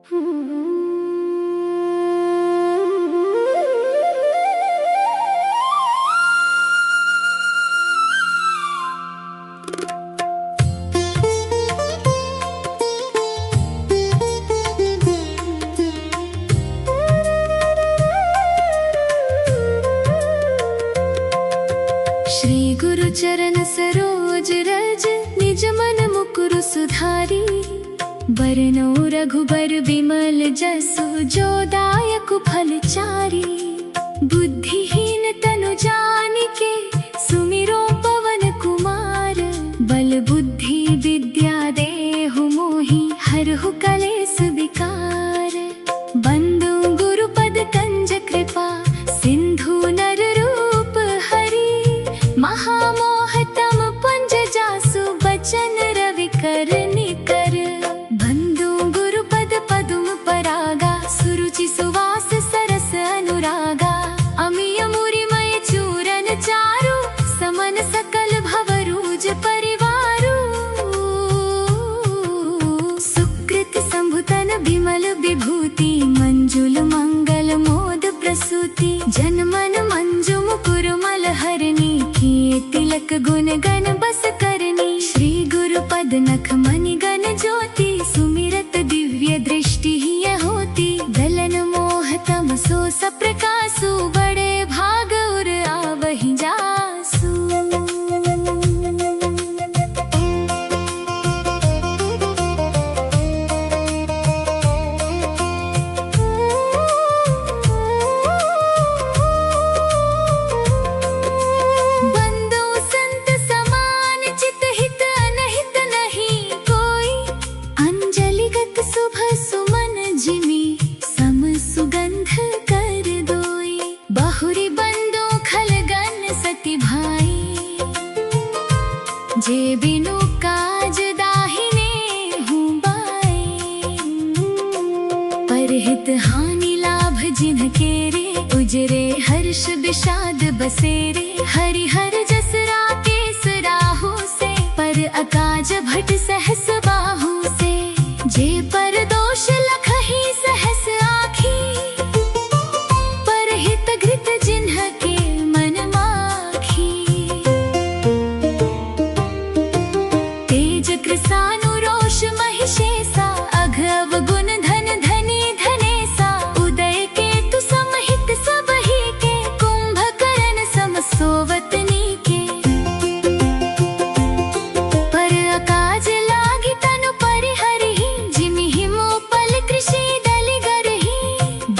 श्री गुरु चरण सरोज रज निज मन मुकुरु सुधारी। बरनौ रघुबर बिमल जसु जो दायक फल चारी। बुद्धिहीन तनु जानिके सुमिरो पवन कुमार। बल बुद्धि विद्या देहु मोहि हरहु कलेस विकार। बंदु गुरुपद कंज कृपा सिंधु नर रूप हरि। महामोह तम पुंज जासु बचन रवि कर निकर। बंदु गुरुपद पदुम परागा सुरुचि सुवास सरस अनुरागा। अमिय मुरिमय चूरन चारु समन सकल भवरूज परिवारु। सुकृत संभुतन बिमल विभूति मंजुल मंगल मोद प्रसूति। जनमन मंजु मुकुर मल हरणी किए तिलक गुण गण बस करनी। श्री गुरु पद नख मनि गण ज्योति सुमिरत दिव्य दृष्टि ही होती। गलन मोह तम सो सप्रकाशु बड़े भाग उर आवहि जासु। जे बिनु काज दाहिने हूँ बाए। परहित हानि लाभ जिनके रे उजरे हर्ष विषाद बसेरे। हरिहर जस राकेश राहु से पर अकाज भट सहस बाहु से। जे पर दोष लखहि सहस आखी परहित घृत जिन्ह के मन माखी। कृसानुरोष महिषेसा अघव गुण धन धनी धनेसा। उदय केतु समहित सबहि के कुंभकर्ण सम सोवतनी के। पर अकाज लागी तनु परिहरहि जिमिहि मोपल कृषि दलि गरहि।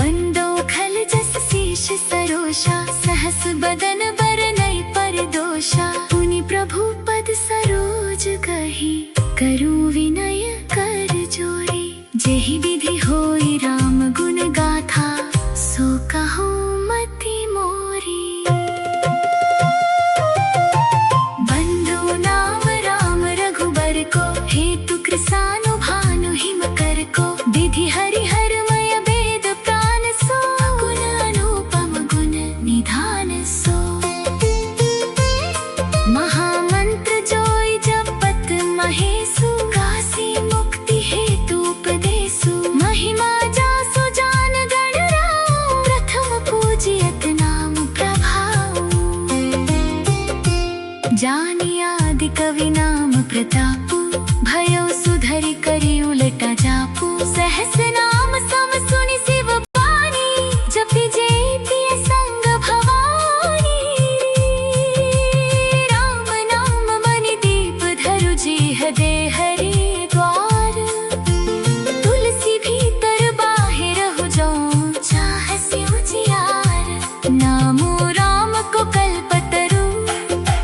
बंदो खल जस शीश सरोषा सहस बदन बरनई परदोषा। पुनि प्रभु पद सरोज कहि करूँ विनय कर जोरी। जेहि विधि होई राम गुण गाथा सो कहूँ मति मोरी। बंधु नाम राम रघुबर को हेतु कृसानु भानु हिम कर को। विधि हरिहर मय वेद प्राण सो गुण अनुपम गुण निधान सो। महामंत्र जोई जपत महेशु काशी मुक्ति हेतु उपदेशु। महिमा जासु जान गण राउ प्रथम पूजियत नाम प्रभाउ। जानि आदि कवि नाम प्रतापु भयो सुधरि करि उलटा जापु। सहस नाम सम सुनि शिव बानी जपि जे पिय संग भवानी। राम नाम मनि दीप धरु जीह दे हरि द्वार। तुलसी भीतर बाहिर हो जाऊं चाहसि उजियार। नामो राम को कल्पतरु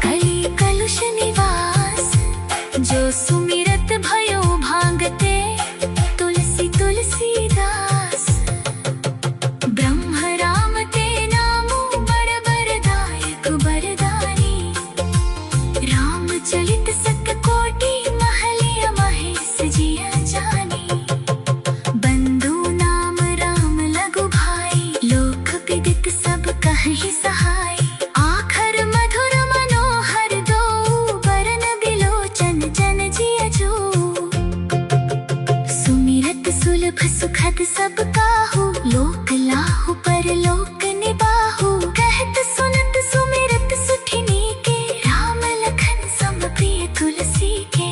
कलि कलुष निवास। जो जग सब काहू, लोक लाहू पर लोक निबाहू। कहत सुनत सुमिरत सुठिनी के, राम लखन सम प्रिय तुलसी के।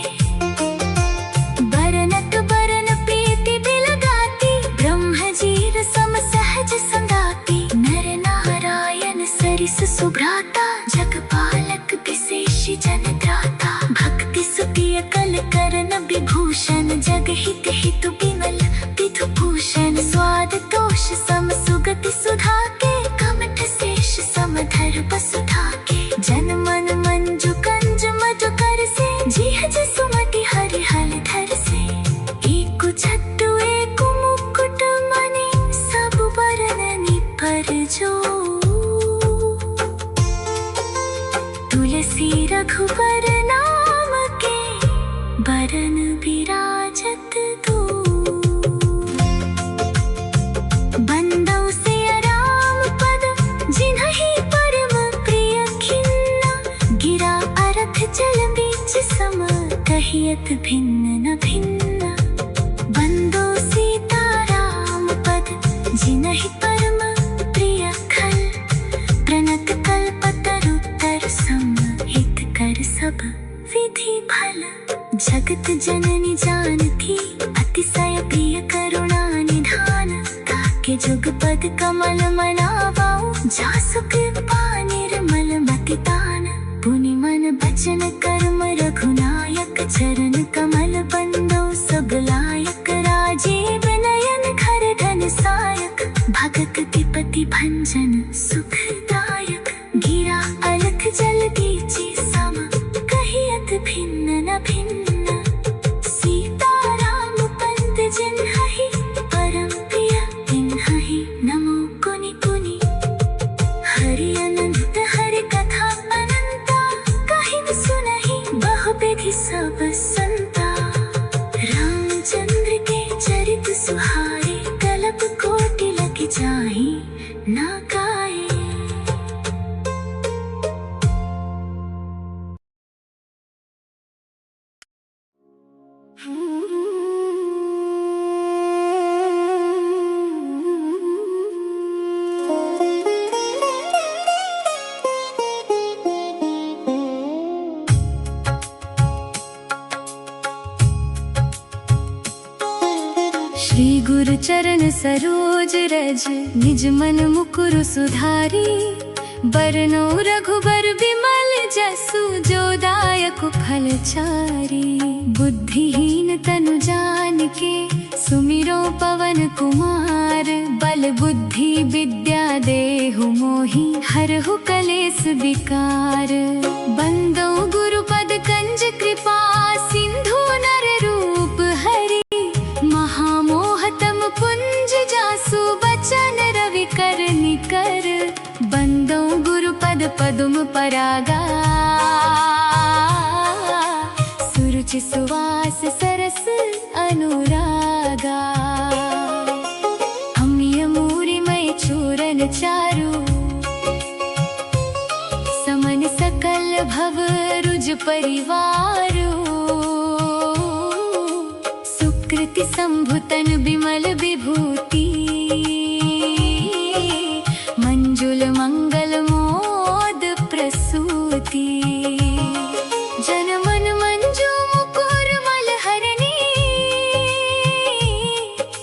बरनत बरन प्रीति बिलगाती, ब्रह्म जीर सम सहज संगाती। नर नारायण सरिस सुभ्राता, जग पालक विशेष जन त्राता। भक्ति सुतिय कल करन विभूषण, जग हित हितु बिमल विधु भूषण। स्वाद दोष सम सुगति सुधा के, कमठ शेष समधर वसुधा के। जन मन मंजु कंज मधुकर से, जिह सुमति हरि हल धर से। एक छट्टु एक मुकुट मणि, सब बरननि पर जो। तुलसी रघुबर नाम के, बरन विराजत दो। बंदौ सिय राम पद, जिन्हि परम प्रिय खिन्ना। गिरा अरथ जल बीच सम, कहियत भिन्न न भिन्ना। बंदो सीता राम पद, जिन्हि परम प्रिय खल। प्रणत कल्पतरु तर सम, हित कर सब विधि फल। जगत जननी जानकी, अतिशय प्रिय करुणा निधान। ताके जुग पद कमल मनावाऊ, जासु कृपा निर्मल मति दान। पुनि मन बचन कर्म रघुनायक, चरण कमल बंदो सब लायक। राजीव नयन खर धन सायक, भगत विपति भंजन सुखदायक। गिरा अलख जल दीची सम, कहियत भिन्न न भिन्न। सीता राम पंत जिन्हि, परम प्रिय तिन्हि। नमो कुनि कुनि, हरि अनंत हरि कथा अनंता। कहिन सुनहि बहु विधि सब संता। रामचंद्र के चरित सुहाए, कल्प कोटि लग जाहि न गाए। श्री गुरु चरण सरोज रज, निज मन मुकुरु सुधारी। बरनौ रघुबर बिमल जसु, जो दायक फलचारी। बुद्धिहीन तनु जानिके, सुमिरो पवन कुमार। बल बुद्धि विद्या देहु मोहि, हरहु कलेस विकार। बंदौ गुरु पद कंज कृपा सिंधु, नर रूप हरि। महामोहतम पुंज जासु, बचन रवि कर निकर। बंदौ गुरु पद पदुम परागा, सुरुचि सुवास सरस अनुरागा। अम्य मूरि मय चूरन चारु, समन सकल भव रुज परिवारु। सुकृति संभुतन बिमल विभूति, मंजुल मंगल मोद प्रसूति। जन मन मंजू मुकुर मल हरणी,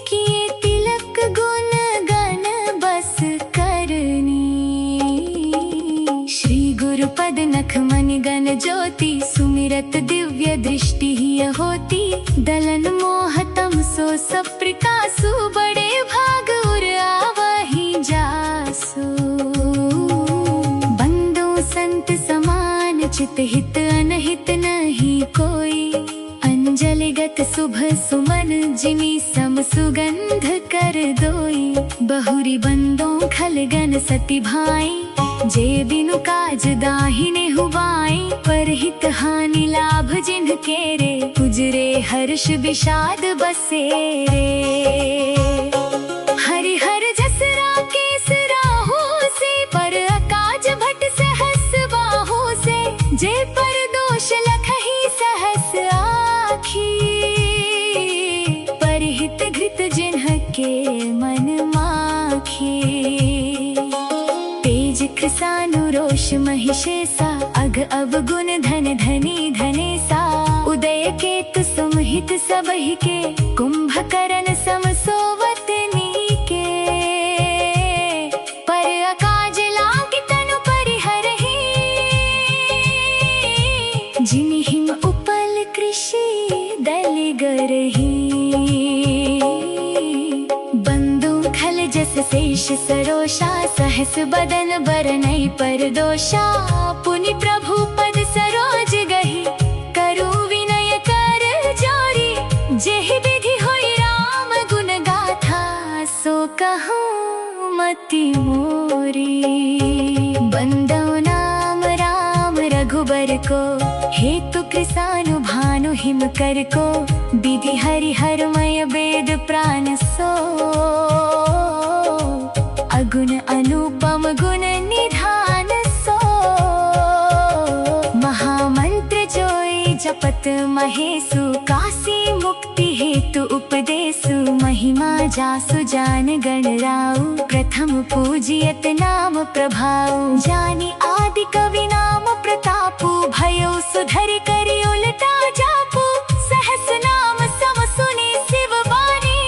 किए तिलक गुण गण बस करनी। श्री गुरु पद नख मनि गण ज्योति, सुमिरत दिव्य दृष्टि हिय होती। दलन मोहतम सो सब प्रकाशु, बड़े भाग उर आवहि जासु। बंदो संत समान, चित हित अनहित नहीं कोई। अंजलिगत शुभ सुमन, जिमि सम सुगंध कर दोई। बहुरी बंदों खलगन सति भाई, जे बिनु काज दाहिने हुआई। परहित हानि लाभ जिन्ह केरे, उजरे हर्ष विषाद बसेरे। हरि हर जस राकेश राहु से, पर अकाज भट सहस बाहु से। जे पर दोष लखहि सहस आखी, परहित घृत जिन्ह के जानु रोष महिषेसा, अघ अवगुण धन धनी धनेसा। उदय केतु सुमहित सबहि के, कुंभकर्ण सम सोवत नीके। पर अकाज लागे तनु परिहरहि, जिनि हिम उपल कृषि दलि गरहि। जस शेष सरोषा, सहस बदन बरनई पर दोषा। पुनि प्रभु पद सरोज गही, करु विनय कर जोरी। जेहि विधि होई राम गुण गाथा, सो कहूँ मति मोरी। बंदौ नाम राम रघुबर को, हेतु कृसानु भानु हिम कर को। विधि हरिहरमय वेद प्राण सो, अगुण अनुपम गुण निधान सो। महामंत्र जोई जपत महेसु, काशी मुक्ति हेतु उपदेसु। महिमा जासु जान गण राउ, प्रथम पूजियत नाम प्रभाउ। जानी आदि कवि नाम प्रतापु, भयो सुधरि करि उलटा जापु। सहस नाम सम सुनी शिव वाणी,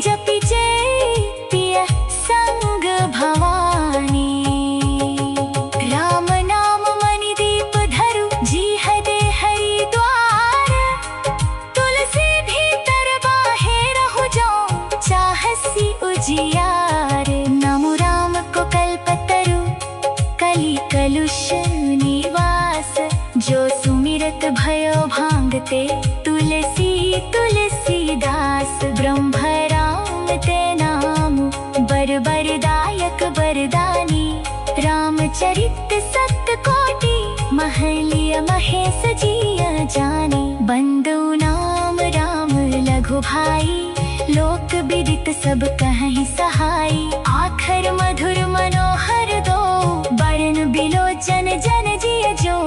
जपि जय पिय संग भवानी। राम नाम मणि दीप धरु, जीहदे हरिद्वार। तुलसी भीतर बाहे रहु जो, चाहसी उजियार। नमो राम को कल्पतरु, कलि कलुष निवास। जो सुमिरत भयो भांगते, तुलसी तुलसीदास। ब्रह्म राम ते नाम, बर बरदायक बरदानी। रामचरित सत्य कोटि, महलिय महेश जिया जानी। बंदौ नाम राम लघु भाई, लोक विदित सब कहीं सहाई। आखर मधुर मनोहर दो, बरन बिलोचन जन जिय जो।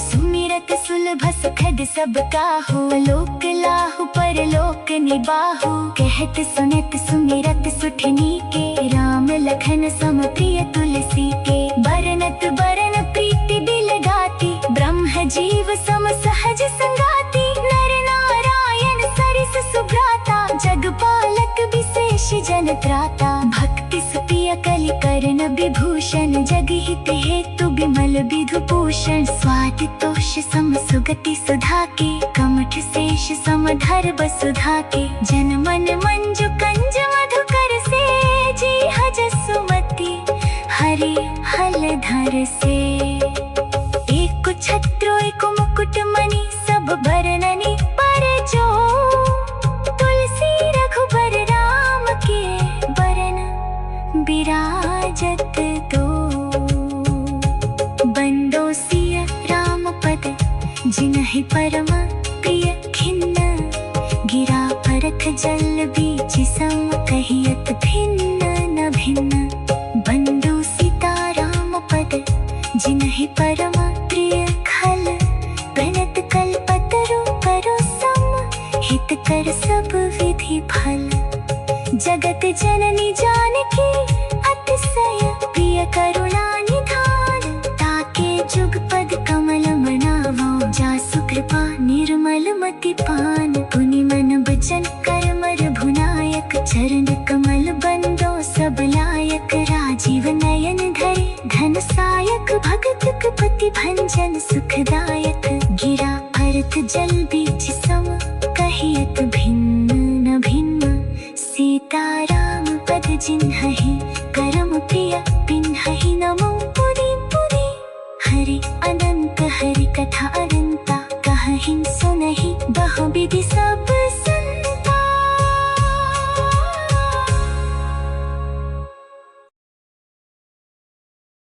सुमिरत सुलभ सुखद सब काहू, लोक लाहु पर लोक निबाहु। कहत सुनत सुमिरत सुठनी के, राम लखन सम प्रिय तुलसी के। बरनत बरन प्रीति बिल गाती, ब्रह्म जीव सम सहज संगाती। नर नारायण सरिस सुभ्राता, जगपालक विशेष जन त्राता। भक्ति सुप्रिय कलि करण विभूषण, जगहित हेतु विमल विधुभूषण। स्वाति तोष सम सुगति सुधा के, कमठ शेष सम धर वसुधा के। जन मन मंजु कंज मधुकर से, जी हज सुमति हरि हल धर से। एक छत्रो एक मुकुट मणि, सब बरननि पर जो। तुलसी रघुबर राम के, बरन बिराजत दो। बंदो सिय राम पद, जिनहि परम प्रिय खिन्न। गिरा परख जल बीच सम, कहियत भिन्न न भिन्न। बंदो सीता राम पद, जिनहि परम प्रिय खल। प्रणत कल्पतरु करो सम, हित कर सब विधि फल। जगत जननी जानकी, अतिशय प्रिय करुणा निधान। ताके जुग पद कमल मनावो, जासु कृपा निर्मल मति पान। पुनि मन बचन कर मर भुनायक, चरण कमल बंदो सब लायक। राजीव नयन धरे धन सायक, भगत कपति भंजन सुखदायक। गिरा भरत जल बीच सम, कहियत भिन्न न भिन्न। सीता राम पद जिन्हहि, करम प्रिय पिन्हहि नमो।